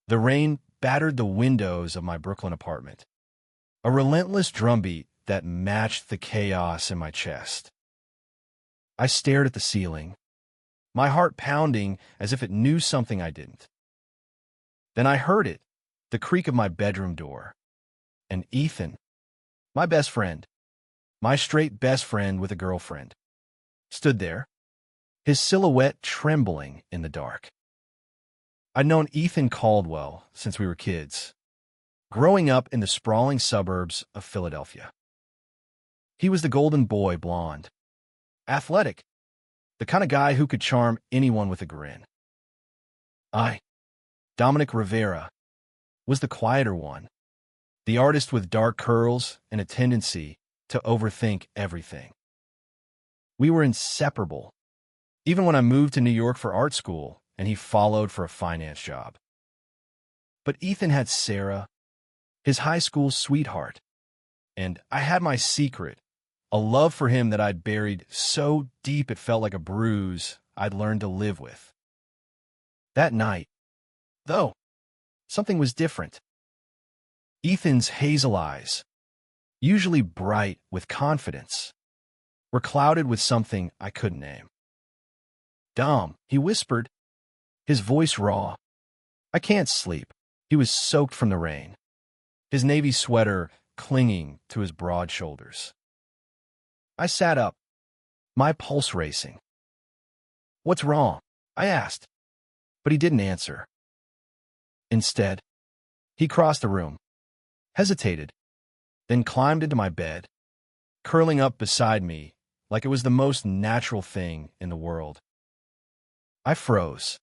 The rain battered the windows of my Brooklyn apartment, a relentless drumbeat that matched the chaos in my chest. I stared at the ceiling, my heart pounding as if it knew something I didn't. Then I heard it, the creak of my bedroom door, and Ethan, my best friend, my straight best friend with a girlfriend, stood there, his silhouette trembling in the dark. I'd known Ethan Caldwell since we were kids, growing up in the sprawling suburbs of Philadelphia. He was the golden boy blonde, athletic, the kind of guy who could charm anyone with a grin. I, Dominic Rivera, was the quieter one, the artist with dark curls and a tendency to overthink everything. We were inseparable, even when I moved to New York for art school and he followed for a finance job. But Ethan had Sarah, his high school sweetheart, and I had my secret, a love for him that I'd buried so deep it felt like a bruise I'd learned to live with. That night, though, something was different. Ethan's hazel eyes, usually bright with confidence, were clouded with something I couldn't name. "Dom," he whispered, his voice raw. "I can't sleep." He was soaked from the rain, his navy sweater clinging to his broad shoulders. I sat up, my pulse racing. "What's wrong?" I asked, but he didn't answer. Instead, he crossed the room, hesitated, then climbed into my bed, curling up beside me like it was the most natural thing in the world. I froze,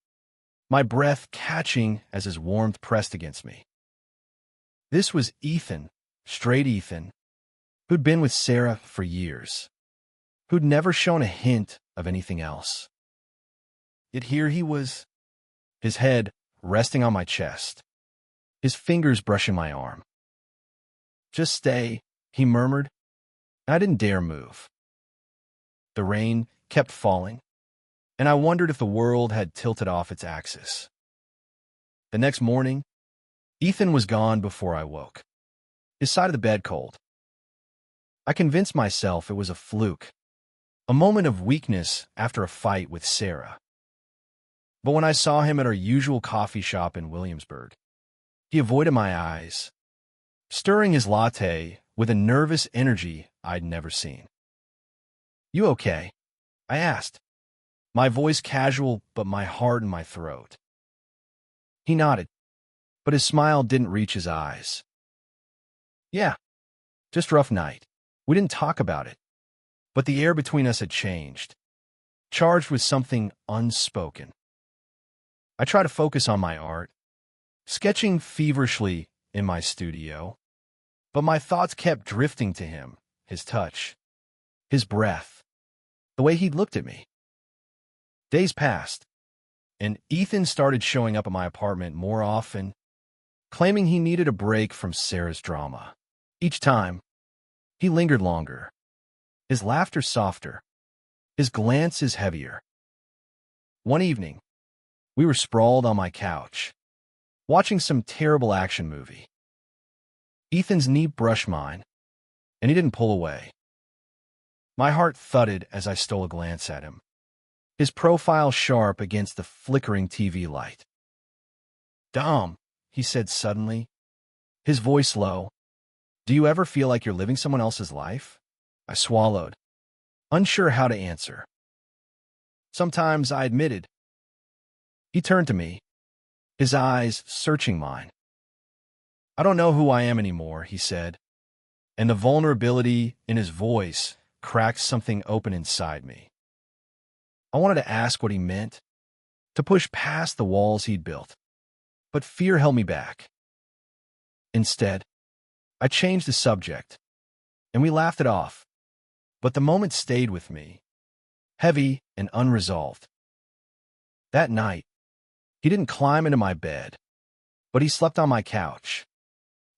my breath catching as his warmth pressed against me. This was Ethan, straight Ethan, who'd been with Sarah for years, who'd never shown a hint of anything else. Yet here he was, his head resting on my chest, his fingers brushing my arm. "Just stay," he murmured. I didn't dare move. The rain kept falling, and I wondered if the world had tilted off its axis. The next morning, Ethan was gone before I woke, his side of the bed cold. I convinced myself it was a fluke, a moment of weakness after a fight with Sarah. But when I saw him at our usual coffee shop in Williamsburg, he avoided my eyes, stirring his latte with a nervous energy I'd never seen. "You okay?" I asked, my voice casual but my heart in my throat. He nodded, but his smile didn't reach his eyes. "Yeah, just rough night." We didn't talk about it, but the air between us had changed, charged with something unspoken. I tried to focus on my art, sketching feverishly in my studio, but my thoughts kept drifting to him, his touch, his breath, the way he'd looked at me. Days passed, and Ethan started showing up at my apartment more often, claiming he needed a break from Sarah's drama. Each time, he lingered longer, his laughter softer, his glances heavier. One evening, we were sprawled on my couch, watching some terrible action movie. Ethan's knee brushed mine, and he didn't pull away. My heart thudded as I stole a glance at him, his profile sharp against the flickering TV light. "Dom," he said suddenly, his voice low, "do you ever feel like you're living someone else's life?" I swallowed, unsure how to answer. "Sometimes," I admitted. He turned to me, his eyes searching mine. "I don't know who I am anymore," he said, and the vulnerability in his voice cracked something open inside me. I wanted to ask what he meant, to push past the walls he'd built, but fear held me back. Instead, I changed the subject, and we laughed it off, but the moment stayed with me, heavy and unresolved. That night, he didn't climb into my bed, but he slept on my couch,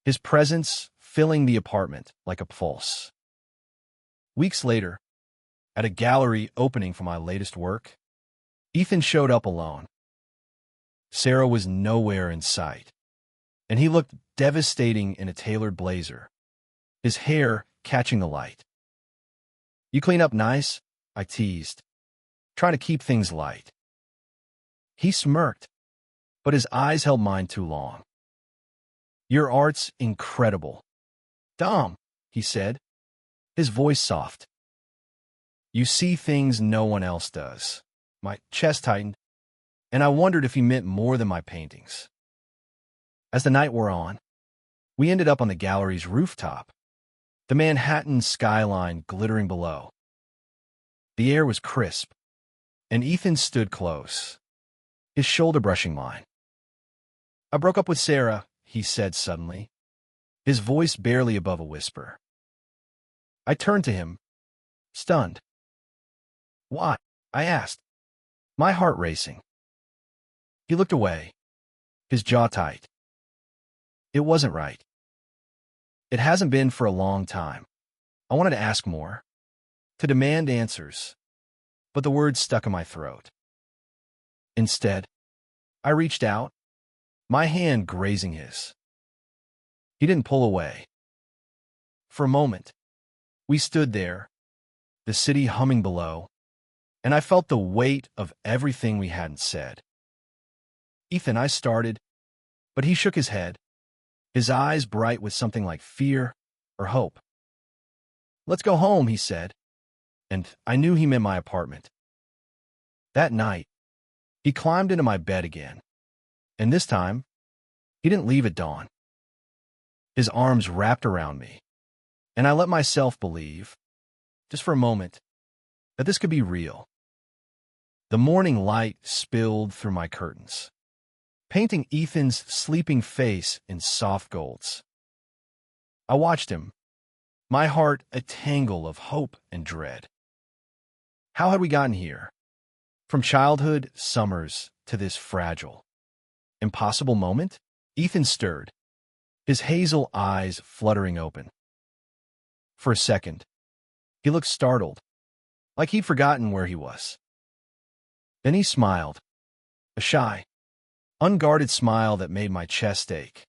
his presence filling the apartment like a pulse. Weeks later, at a gallery opening for my latest work, Ethan showed up alone. Sarah was nowhere in sight. and he looked devastating in a tailored blazer, his hair catching the light. "You clean up nice?" I teased, trying to keep things light. He smirked, but his eyes held mine too long. "Your art's incredible." "Dom," he said, his voice soft. "You see things no one else does." My chest tightened, and I wondered if he meant more than my paintings. As the night wore on, we ended up on the gallery's rooftop, the Manhattan skyline glittering below. The air was crisp, and Ethan stood close, his shoulder brushing mine. "I broke up with Sarah," he said suddenly, his voice barely above a whisper. I turned to him, stunned. "Why?" I asked, my heart racing. He looked away, his jaw tight. It wasn't right. It hasn't been for a long time. I wanted to ask more, to demand answers, but the words stuck in my throat. Instead, I reached out, my hand grazing his. He didn't pull away. For a moment, we stood there, the city humming below, and I felt the weight of everything we hadn't said. "Ethan," I started, but he shook his head, his eyes bright with something like fear or hope. "Let's go home," he said, and I knew he meant my apartment. That night, he climbed into my bed again, and this time, he didn't leave at dawn. His arms wrapped around me, and I let myself believe, just for a moment, that this could be real. The morning light spilled through my curtains, painting Ethan's sleeping face in soft golds. I watched him, my heart a tangle of hope and dread. How had we gotten here? From childhood summers to this fragile, impossible moment? Ethan stirred, his hazel eyes fluttering open. For a second, he looked startled, like he'd forgotten where he was. Then he smiled, a shy, unguarded smile that made my chest ache.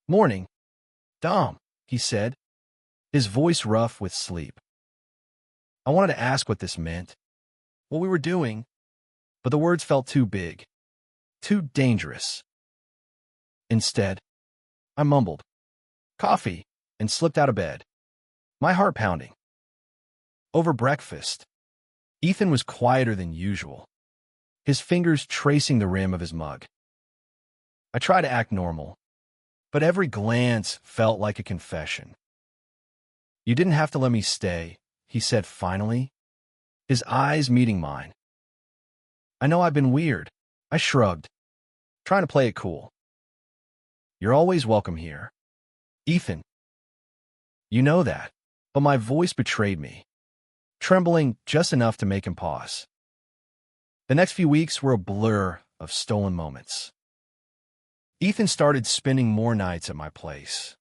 "Morning, Dom," he said, his voice rough with sleep. I wanted to ask what this meant, what we were doing, but the words felt too big, too dangerous. Instead, I mumbled, "Coffee," and slipped out of bed, my heart pounding. Over breakfast, Ethan was quieter than usual, his fingers tracing the rim of his mug. I tried to act normal, but every glance felt like a confession. "You didn't have to let me stay," he said finally, his eyes meeting mine. "I know I've been weird," I shrugged, trying to play it cool. "You're always welcome here, Ethan." "You know that," but my voice betrayed me, trembling just enough to make him pause. The next few weeks were a blur of stolen moments. Ethan started spending more nights at my place,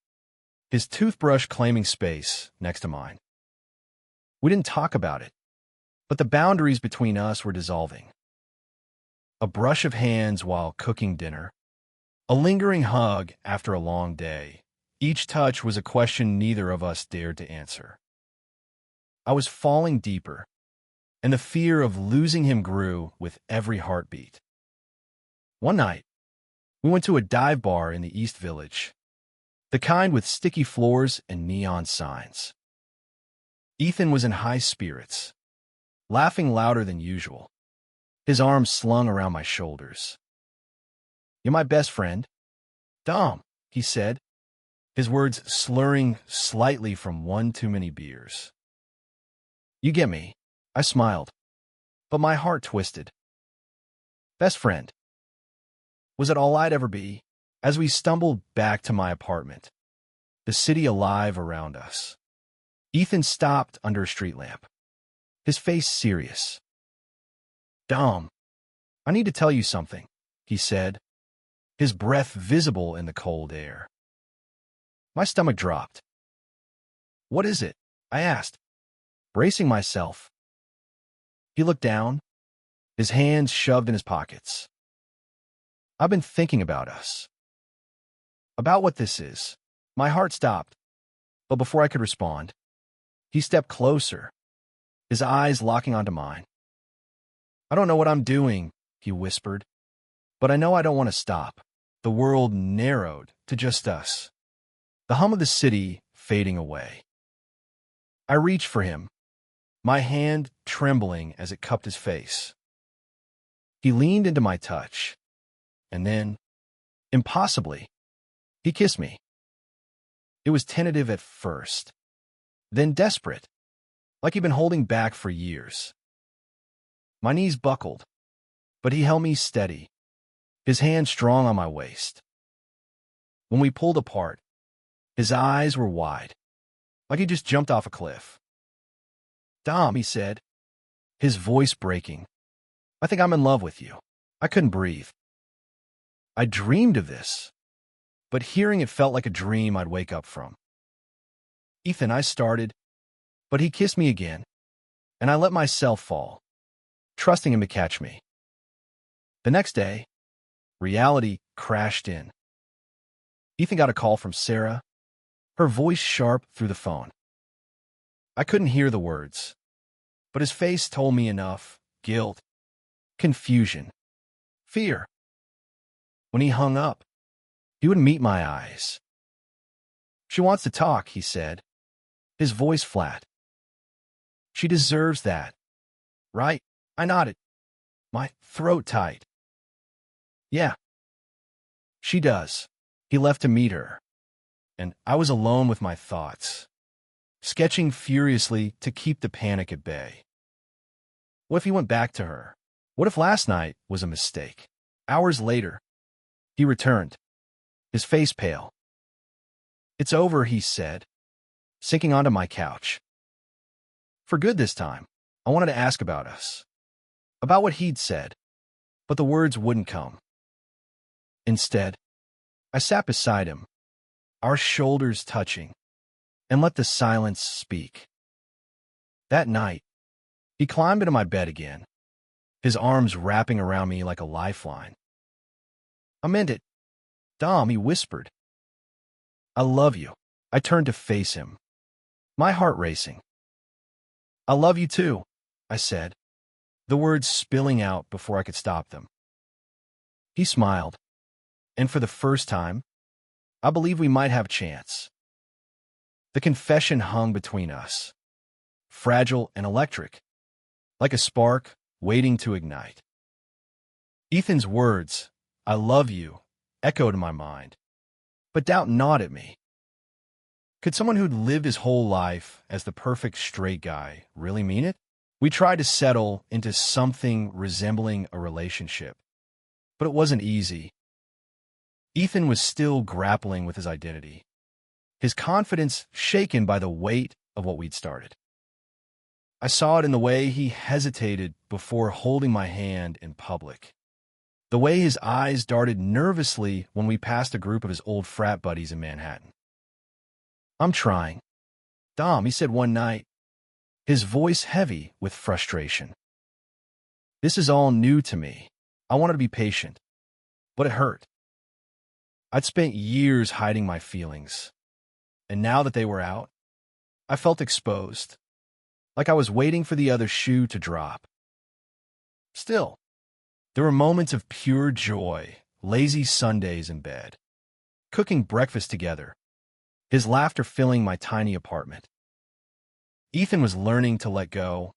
his toothbrush claiming space next to mine. We didn't talk about it, but the boundaries between us were dissolving. A brush of hands while cooking dinner, a lingering hug after a long day. Each touch was a question neither of us dared to answer. I was falling deeper, and the fear of losing him grew with every heartbeat. One night, we went to a dive bar in the East Village, the kind with sticky floors and neon signs. Ethan was in high spirits, laughing louder than usual, his arms slung around my shoulders. "You're my best friend, Dom," he said, his words slurring slightly from one too many beers. "You get me," I smiled, but my heart twisted. Best friend. Was it all I'd ever be? As we stumbled back to my apartment, the city alive around us, Ethan stopped under a street lamp, his face serious. "Dom, I need to tell you something," he said, his breath visible in the cold air. My stomach dropped. "What is it?" I asked, bracing myself. He looked down, his hands shoved in his pockets. "I've been thinking about us." About what this is. My heart stopped, but before I could respond, he stepped closer, his eyes locking onto mine. I don't know what I'm doing, he whispered, but I know I don't want to stop. The world narrowed to just us, the hum of the city fading away. I reached for him, my hand trembling as it cupped his face. He leaned into my touch, and then, impossibly, he kissed me. It was tentative at first, then desperate, like he'd been holding back for years. My knees buckled, but he held me steady, his hand strong on my waist. When we pulled apart, his eyes were wide, like he just jumped off a cliff. "Dom," he said, his voice breaking, "I think I'm in love with you." I couldn't breathe. I dreamed of this, but hearing it felt like a dream I'd wake up from. "Ethan," I started, but he kissed me again, and I let myself fall, trusting him to catch me. The next day, reality crashed in. Ethan got a call from Sarah, her voice sharp through the phone. I couldn't hear the words, but his face told me enough: guilt, confusion, fear. When he hung up, he wouldn't meet my eyes. "She wants to talk," he said, his voice flat. "She deserves that, right?" I nodded, my throat tight. "Yeah, she does." He left to meet her, and I was alone with my thoughts, sketching furiously to keep the panic at bay. What if he went back to her? What if last night was a mistake? Hours later, he returned, his face pale. "It's over," he said, sinking onto my couch. For good this time. I wanted to ask about us, about what he'd said, but the words wouldn't come. Instead, I sat beside him, our shoulders touching, and let the silence speak. That night, he climbed into my bed again, his arms wrapping around me like a lifeline. "I meant it, Dom," he whispered. "I love you." I turned to face him, my heart racing. "I love you too," I said, the words spilling out before I could stop them. He smiled, and for the first time, I believed we might have a chance. The confession hung between us, fragile and electric, like a spark waiting to ignite. Ethan's words, "I love you," echoed in my mind, but doubt gnawed at me. Could someone who'd lived his whole life as the perfect straight guy really mean it? We tried to settle into something resembling a relationship, but it wasn't easy. Ethan was still grappling with his identity, his confidence shaken by the weight of what we'd started. I saw it in the way he hesitated before holding my hand in public, the way his eyes darted nervously when we passed a group of his old frat buddies in Manhattan. "I'm trying, Dom," he said one night, his voice heavy with frustration. "This is all new to me. I wanted to be patient, but it hurt. I'd spent years hiding my feelings, and now that they were out, I felt exposed, like I was waiting for the other shoe to drop. Still, there were moments of pure joy, lazy Sundays in bed, cooking breakfast together, his laughter filling my tiny apartment. Ethan was learning to let go,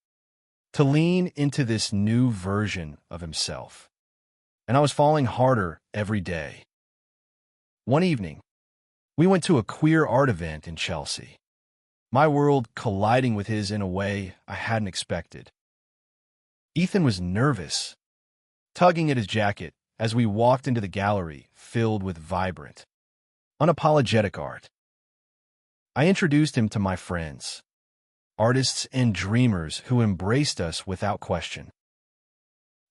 to lean into this new version of himself, and I was falling harder every day. One evening, we went to a queer art event in Chelsea, my world colliding with his in a way I hadn't expected. Ethan was nervous, tugging at his jacket as we walked into the gallery filled with vibrant, unapologetic art. I introduced him to my friends, artists and dreamers who embraced us without question.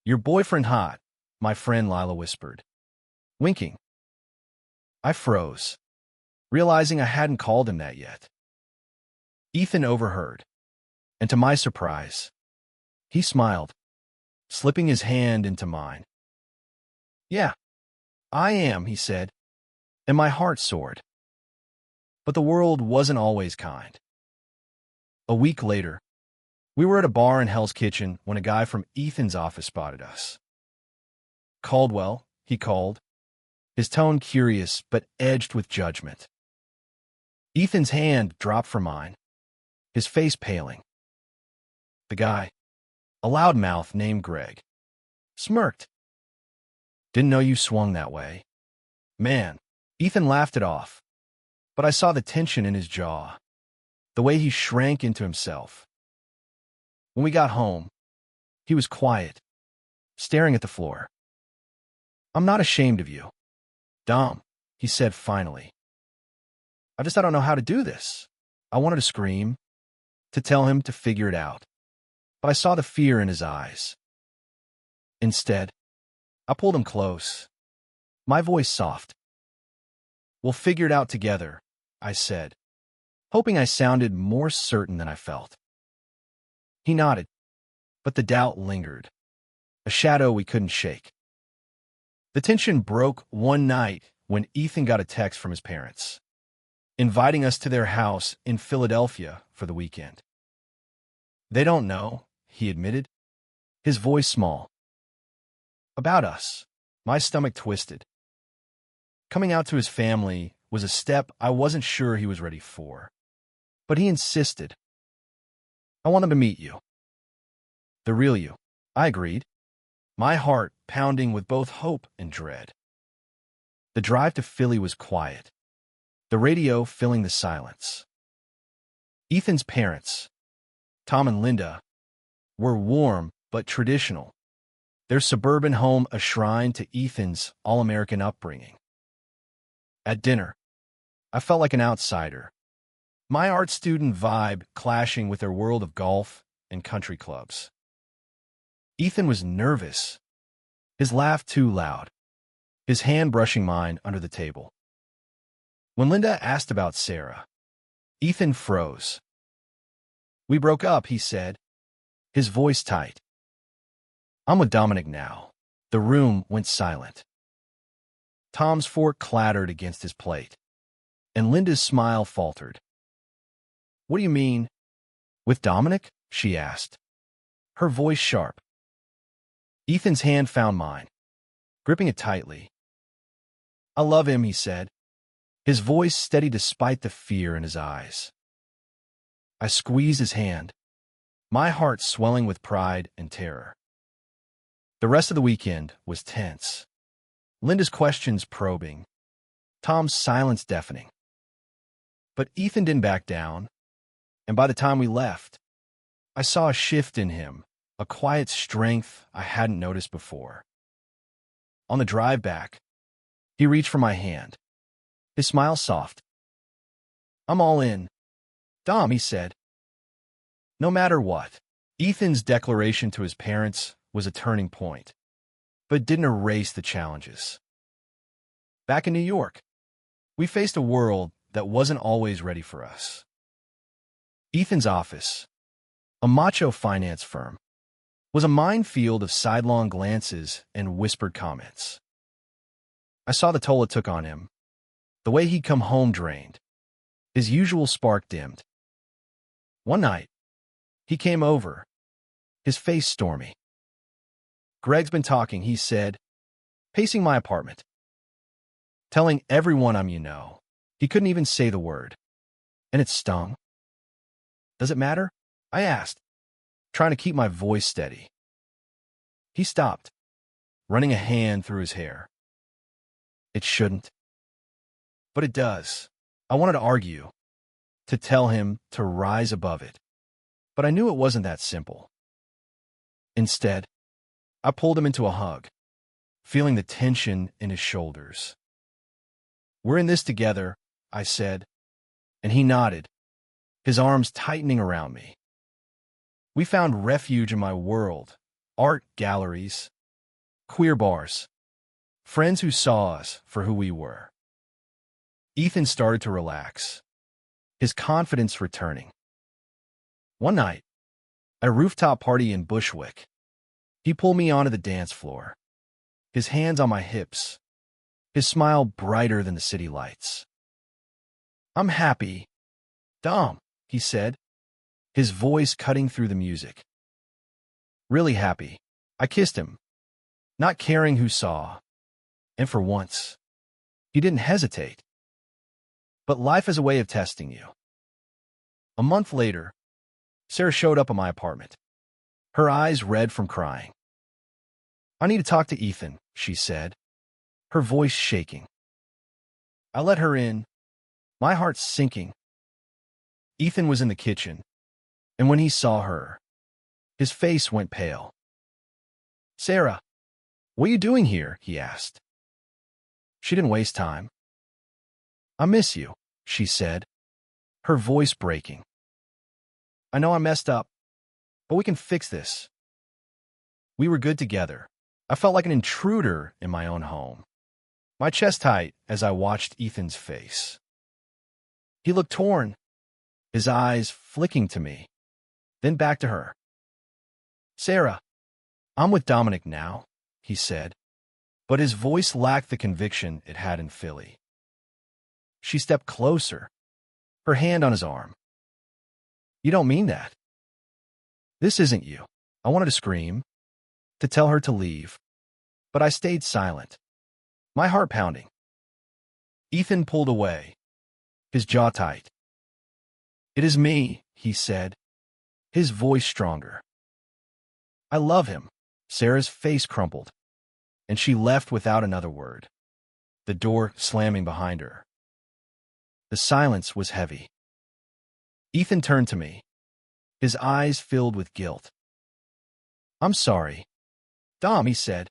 "Your boyfriend hot," my friend Lila whispered, winking. I froze, realizing I hadn't called him that yet. Ethan overheard, and to my surprise, he smiled, slipping his hand into mine. "Yeah, I am," he said, and my heart soared. But the world wasn't always kind. A week later, we were at a bar in Hell's Kitchen when a guy from Ethan's office spotted us. "Caldwell," he called, his tone curious but edged with judgment. Ethan's hand dropped from mine, his face paling. The guy, a loudmouth named Greg, smirked. "Didn't know you swung that way." "Man," Ethan laughed it off, but I saw the tension in his jaw, the way he shrank into himself. When we got home, he was quiet, staring at the floor. "I'm not ashamed of you, Dom," he said finally. I don't know how to do this." I wanted to scream, to tell him to figure it out, but I saw the fear in his eyes. Instead, I pulled him close, my voice soft. "We'll figure it out together," I said, hoping I sounded more certain than I felt. He nodded, but the doubt lingered, a shadow we couldn't shake. The tension broke one night when Ethan got a text from his parents, inviting us to their house in Philadelphia for the weekend. "They don't know," he admitted, his voice small. "About us." My stomach twisted. Coming out to his family was a step I wasn't sure he was ready for, but he insisted. "I want him to meet you." "The real you," I agreed, my heart pounding with both hope and dread. The drive to Philly was quiet, the radio filling the silence. Ethan's parents, Tom and Linda, were warm but traditional, their suburban home a shrine to Ethan's all-American upbringing. At dinner, I felt like an outsider, my art student vibe clashing with their world of golf and country clubs. Ethan was nervous, his laugh too loud, his hand brushing mine under the table. When Linda asked about Sarah, Ethan froze. "We broke up," he said, his voice tight. "I'm with Dominic now." The room went silent. Tom's fork clattered against his plate, and Linda's smile faltered. "What do you mean, with Dominic?" she asked, her voice sharp. Ethan's hand found mine, gripping it tightly. "I love him," he said, his voice steady despite the fear in his eyes. I squeezed his hand, my heart swelling with pride and terror. The rest of the weekend was tense. Linda's questions probing, Tom's silence deafening. But Ethan didn't back down, and by the time we left, I saw a shift in him, a quiet strength I hadn't noticed before. On the drive back, he reached for my hand, his smile soft. "I'm all in, Dom," he said. No matter what, Ethan's declaration to his parents was a turning point, but didn't erase the challenges. Back in New York, we faced a world that wasn't always ready for us. Ethan's office, a macho finance firm, was a minefield of sidelong glances and whispered comments. I saw the toll it took on him, the way he'd come home drained, his usual spark dimmed. One night, he came over, his face stormy. "Greg's been talking," he said, pacing my apartment. "Telling everyone I'm you know." He couldn't even say the word, and it stung. "Does it matter?" I asked, trying to keep my voice steady. He stopped, running a hand through his hair. "It shouldn't. But it does." I wanted to argue, to tell him to rise above it, but I knew it wasn't that simple. Instead, I pulled him into a hug, feeling the tension in his shoulders. "We're in this together," I said, and he nodded, his arms tightening around me. We found refuge in my world, art galleries, queer bars, friends who saw us for who we were. Ethan started to relax, his confidence returning. One night, at a rooftop party in Bushwick, he pulled me onto the dance floor, his hands on my hips, his smile brighter than the city lights. "I'm happy, Dom," he said, his voice cutting through the music. "Really happy." I kissed him, not caring who saw, and for once, he didn't hesitate. But life is a way of testing you. A month later, Sarah showed up at my apartment, her eyes red from crying. "I need to talk to Ethan," she said, her voice shaking. I let her in, my heart sinking. Ethan was in the kitchen, and when he saw her, his face went pale. "Sarah, what are you doing here?" he asked. She didn't waste time. "I miss you," she said, her voice breaking. "I know I messed up, but we can fix this." We were good together. I felt like an intruder in my own home, my chest tight as I watched Ethan's face. He looked torn, his eyes flicking to me, then back to her. "Sarah, I'm with Dominic now," he said, but his voice lacked the conviction it had in Philly. She stepped closer, her hand on his arm. "You don't mean that." "This isn't you." I wanted to scream, to tell her to leave, but I stayed silent, my heart pounding. Ethan pulled away, his jaw tight. "It is me," he said, his voice stronger. "I love him." Sarah's face crumpled, and she left without another word, the door slamming behind her. The silence was heavy. Ethan turned to me, his eyes filled with guilt. "I'm sorry, Dom," he said.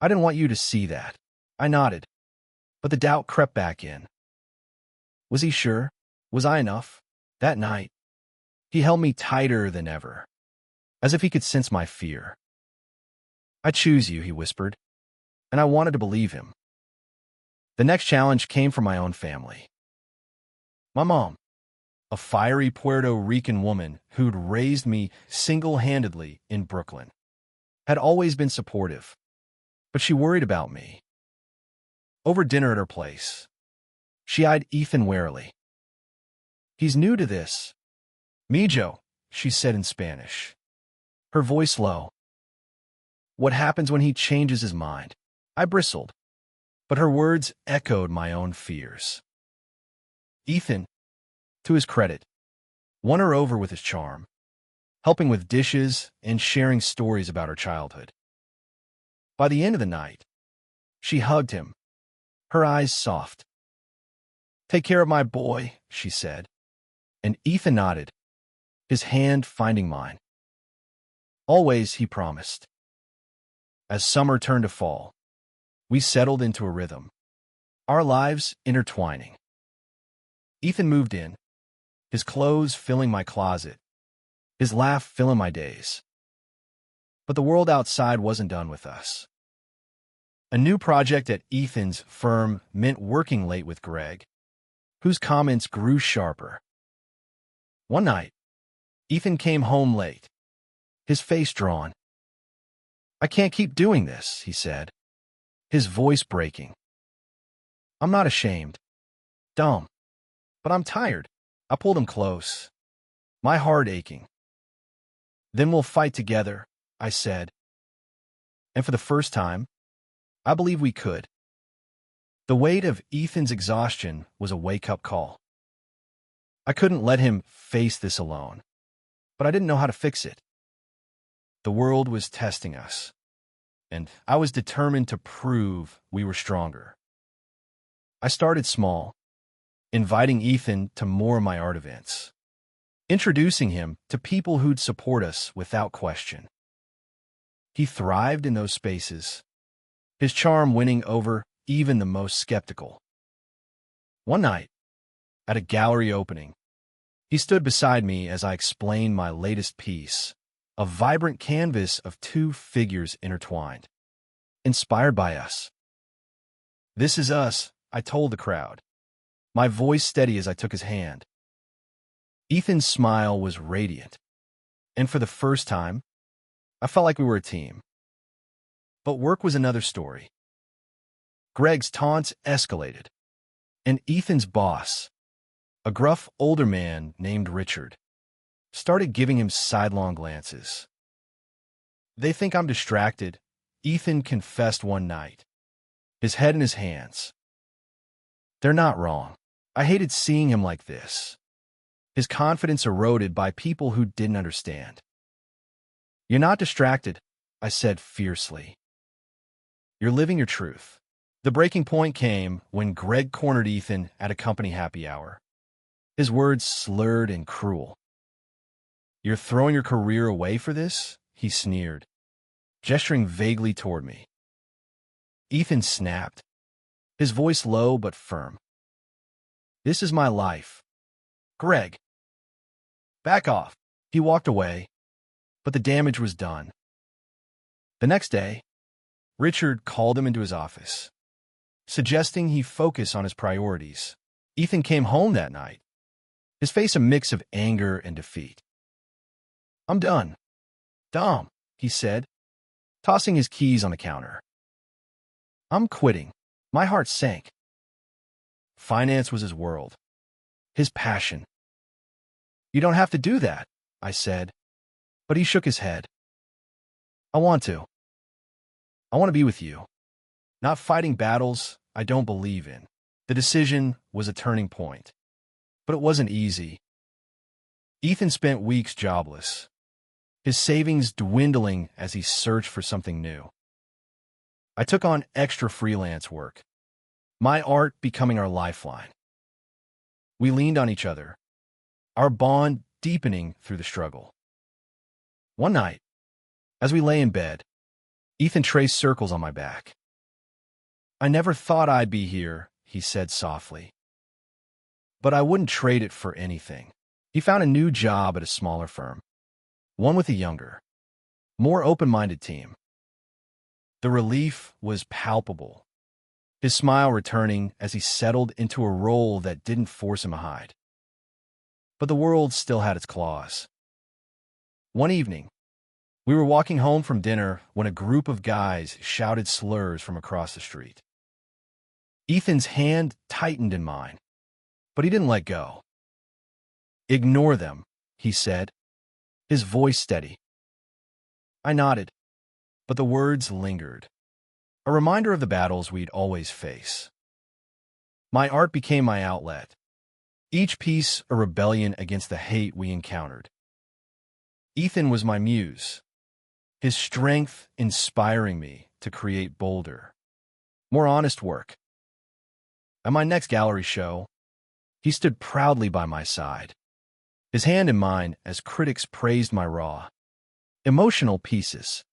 "I didn't want you to see that." I nodded, but the doubt crept back in. Was he sure? Was I enough? That night, he held me tighter than ever, as if he could sense my fear. "I choose you," he whispered, and I wanted to believe him. The next challenge came from my own family. My mom, a fiery Puerto Rican woman who'd raised me single-handedly in Brooklyn, had always been supportive, but she worried about me. Over dinner at her place, she eyed Ethan warily. "He's new to this." "Mijo," she said in Spanish, her voice low. "What happens when he changes his mind?" I bristled, but her words echoed my own fears. Ethan, to his credit, won her over with his charm, helping with dishes and sharing stories about her childhood. By the end of the night, she hugged him, her eyes soft. "Take care of my boy," she said, and Ethan nodded, his hand finding mine. "Always," he promised. As summer turned to fall, we settled into a rhythm, our lives intertwining. Ethan moved in, his clothes filling my closet, his laugh filling my days. But the world outside wasn't done with us. A new project at Ethan's firm meant working late with Greg, whose comments grew sharper. One night, Ethan came home late, his face drawn. "I can't keep doing this," he said, his voice breaking. "I'm not ashamed, Dom, but I'm tired." I pulled him close, my heart aching. "Then we'll fight together," I said. And for the first time, I believe we could. The weight of Ethan's exhaustion was a wake-up call. I couldn't let him face this alone, but I didn't know how to fix it. The world was testing us, and I was determined to prove we were stronger. I started small, inviting Ethan to more of my art events, introducing him to people who'd support us without question. He thrived in those spaces, his charm winning over even the most skeptical. One night, at a gallery opening, he stood beside me as I explained my latest piece, a vibrant canvas of two figures intertwined, inspired by us. "This is us," I told the crowd, my voice steady as I took his hand. Ethan's smile was radiant, and for the first time, I felt like we were a team. But work was another story. Greg's taunts escalated, and Ethan's boss, a gruff older man named Richard, started giving him sidelong glances. "They think I'm distracted," Ethan confessed one night, his head in his hands. They're not wrong. I hated seeing him like this, his confidence eroded by people who didn't understand. "You're not distracted," I said fiercely. "You're living your truth." The breaking point came when Greg cornered Ethan at a company happy hour, his words slurred and cruel. "You're throwing your career away for this?" he sneered, gesturing vaguely toward me. Ethan snapped, his voice low but firm. "This is my life. Greg, back off." He walked away, but the damage was done. The next day, Richard called him into his office, suggesting he focus on his priorities. Ethan came home that night, his face a mix of anger and defeat. "I'm done, Dom," he said, tossing his keys on the counter. "I'm quitting." My heart sank. Finance was his world, his passion. "You don't have to do that," I said, but he shook his head. "I want to. I want to be with you, not fighting battles I don't believe in." The decision was a turning point, but it wasn't easy. Ethan spent weeks jobless, his savings dwindling as he searched for something new. I took on extra freelance work, my art becoming our lifeline. We leaned on each other, our bond deepening through the struggle. One night, as we lay in bed, Ethan traced circles on my back. "I never thought I'd be here," he said softly. "But I wouldn't trade it for anything." He found a new job at a smaller firm, one with a younger, more open-minded team. The relief was palpable, his smile returning as he settled into a role that didn't force him to hide. But the world still had its claws. One evening, we were walking home from dinner when a group of guys shouted slurs from across the street. Ethan's hand tightened in mine, but he didn't let go. "Ignore them," he said, his voice steady. I nodded, but the words lingered, a reminder of the battles we'd always face. My art became my outlet, each piece a rebellion against the hate we encountered. Ethan was my muse, his strength inspiring me to create bolder, more honest work. At my next gallery show, he stood proudly by my side, his hand in mine as critics praised my raw, emotional pieces.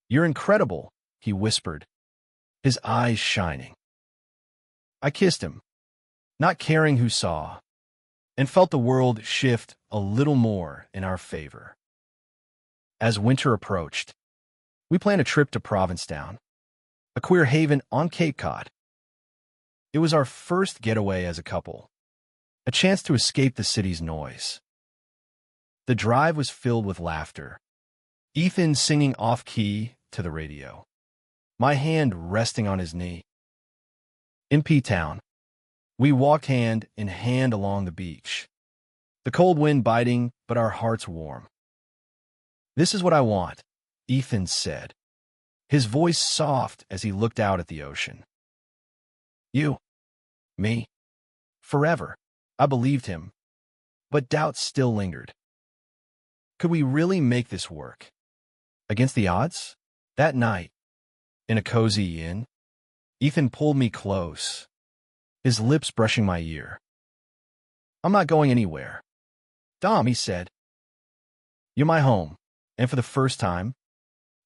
"You're incredible," he whispered, his eyes shining. I kissed him, not caring who saw, and felt the world shift a little more in our favor. As winter approached, we planned a trip to Provincetown, a queer haven on Cape Cod. It was our first getaway as a couple, a chance to escape the city's noise. The drive was filled with laughter, Ethan singing off-key to the radio, my hand resting on his knee. In P-Town, we walked hand in hand along the beach, the cold wind biting, but our hearts warm. "This is what I want," Ethan said, his voice soft as he looked out at the ocean. "You, me, forever." I believed him, but doubt still lingered. Could we really make this work? Against the odds? That night, in a cozy inn, Ethan pulled me close, his lips brushing my ear. "I'm not going anywhere, Dom," he said. "You're my home," and for the first time,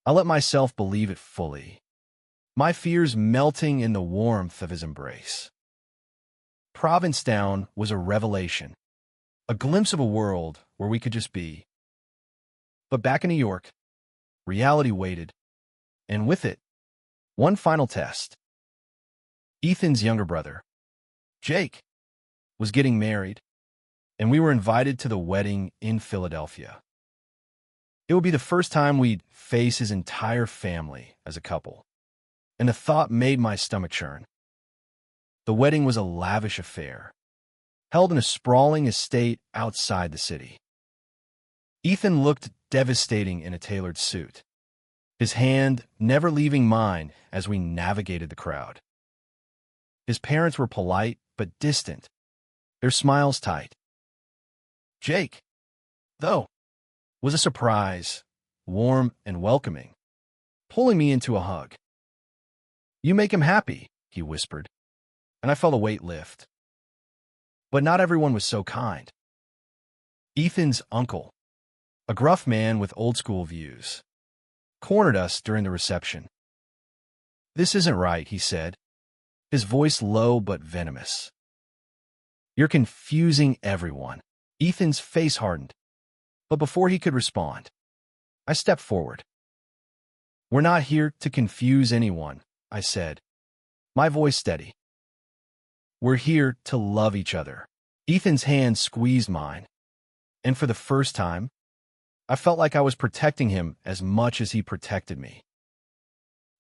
I let myself believe it fully, my fears melting in the warmth of his embrace. Provincetown was a revelation, a glimpse of a world where we could just be. But back in New York, reality waited, and with it, one final test. Ethan's younger brother, Jake, was getting married, and we were invited to the wedding in Philadelphia. It would be the first time we'd face his entire family as a couple. and the thought made my stomach churn. The wedding was a lavish affair, held in a sprawling estate outside the city. Ethan looked devastating in a tailored suit, his hand never leaving mine as we navigated the crowd. His parents were polite but distant, their smiles tight. Jake, though, was a surprise, warm and welcoming, pulling me into a hug. "You make him happy," he whispered, and I felt a weight lift. But not everyone was so kind. Ethan's uncle, a gruff man with old-school views, cornered us during the reception. "This isn't right," he said, his voice low but venomous. "You're confusing everyone." Ethan's face hardened, but before he could respond, I stepped forward. "We're not here to confuse anyone," I said, my voice steady. "We're here to love each other." Ethan's hand squeezed mine, and for the first time, I felt like I was protecting him as much as he protected me.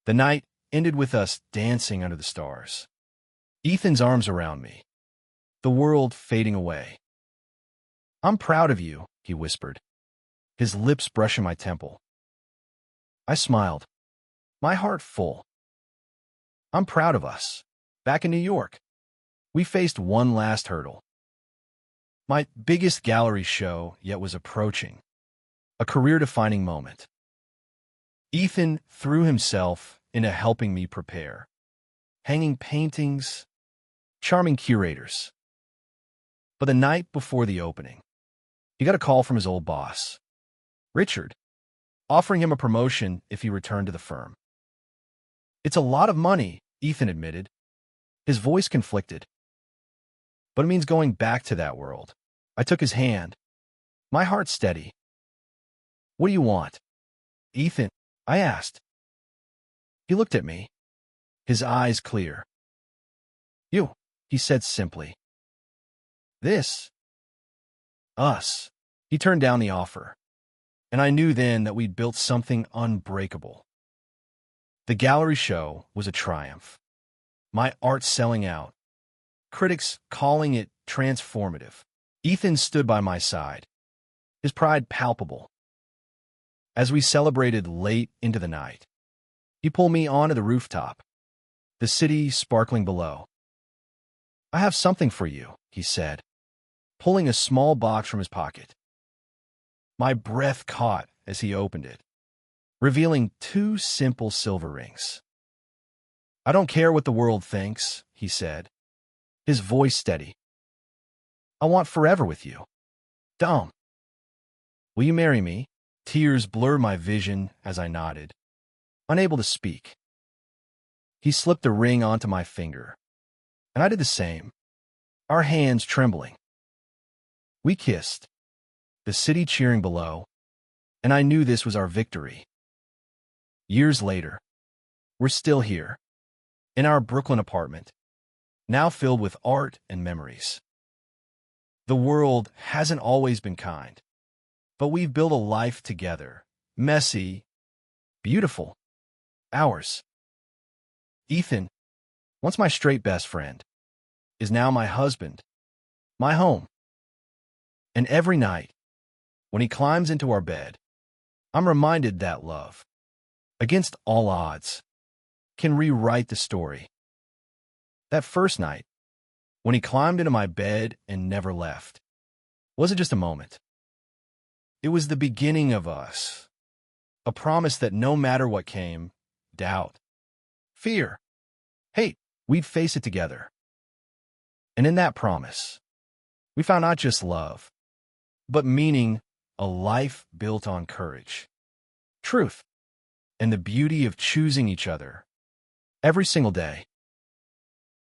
The night ended with us dancing under the stars, Ethan's arms around me, the world fading away. "I'm proud of you," he whispered, his lips brushing my temple. I smiled, my heart full. "I'm proud of us." Back in New York, we faced one last hurdle. My biggest gallery show yet was approaching, a career-defining moment. Ethan threw himself into helping me prepare, hanging paintings, charming curators. But the night before the opening, he got a call from his old boss, Richard, offering him a promotion if he returned to the firm. "It's a lot of money," Ethan admitted, his voice conflicted. "But it means going back to that world." I took his hand, my heart steady. "What do you want, Ethan?" I asked. He looked at me, his eyes clear. "You," he said simply. "This. Us." He turned down the offer, and I knew then that we'd built something unbreakable. The gallery show was a triumph. My art selling out, critics calling it transformative. Ethan stood by my side, his pride palpable. As we celebrated late into the night, he pulled me onto the rooftop, the city sparkling below. "I have something for you," he said, pulling a small box from his pocket. My breath caught as he opened it, revealing 2 simple silver rings. "I don't care what the world thinks," he said, his voice steady. "I want forever with you. Dom. Will you marry me?" Tears blurred my vision as I nodded, unable to speak. He slipped the ring onto my finger, and I did the same, our hands trembling. We kissed, the city cheering below, and I knew this was our victory. Years later, we're still here, in our Brooklyn apartment, now filled with art and memories. The world hasn't always been kind, but we've built a life together, messy, beautiful, ours. Ethan, once my straight best friend, is now my husband, my home. And every night, when he climbs into our bed, I'm reminded that love, against all odds, can rewrite the story. That first night, when he climbed into my bed and never left, wasn't just a moment. It was the beginning of us, a promise that no matter what came, doubt, fear, hate, we'd face it together. And in that promise, we found not just love, but meaning, a life built on courage, truth, and the beauty of choosing each other every single day.